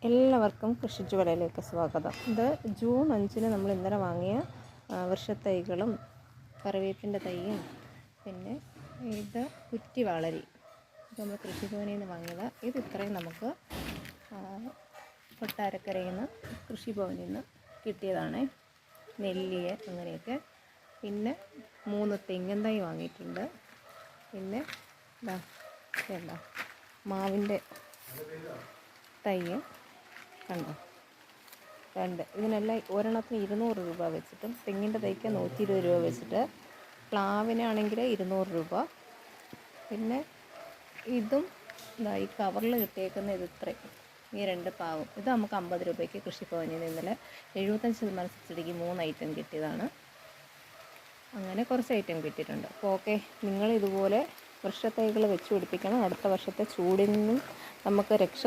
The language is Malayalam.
എല്ലാവർക്കും കൃഷിച്ചുവലയിലേക്ക് സ്വാഗതം. ഇത് ജൂൺ 5 നമ്മൾ ഇന്നലെ വാങ്ങിയ വൃക്ഷത്തൈകളും കറിവേപ്പിൻ്റെ തൈയും പിന്നെ ഇത് കുറ്റി വളരി ഇത് നമ്മൾ കൃഷിഭവനിൽ നിന്ന് വാങ്ങിയത്. ഇത് ഇത്രയും നമുക്ക് കൊട്ടാരക്കരയിൽ നിന്ന് കൃഷിഭവനിൽ നിന്ന് കിട്ടിയതാണ്. നെല്ലിയ അങ്ങനെയൊക്കെ. പിന്നെ 3 തെങ്ങിൻ തൈ വാങ്ങിയിട്ടുണ്ട്. പിന്നെ എന്താ മാവിൻ്റെ തൈ കണ്ടോ 2. ഇതിനെല്ലാം ഒരെണ്ണത്തിന് 200 രൂപ വെച്ചിട്ടും തെങ്ങിൻ്റെ തൈക്ക് 120 രൂപ വെച്ചിട്ട്, പ്ലാവിനാണെങ്കിൽ 200 രൂപ. പിന്നെ ഇതും ഈ കവറിൽ കിട്ടിയേക്കുന്ന ഇത് ഇത്രയും ഈ 2 പാവും ഇത് നമുക്ക് 50 രൂപയ്ക്ക് കൃഷിഭവനിൽ നിന്ന് ഇന്നലെ 75% സബ്സിഡിക്ക് 3 ഐറ്റം കിട്ടിയതാണ്. അങ്ങനെ കുറച്ച് ഐറ്റം കിട്ടിയിട്ടുണ്ട്. അപ്പോൾ ഓക്കെ, നിങ്ങളിതുപോലെ വൃക്ഷത്തൈകൾ വെച്ച് പിടിപ്പിക്കണം. അടുത്ത വർഷത്തെ ചൂടിൽ നിന്നും നമുക്ക് രക്ഷ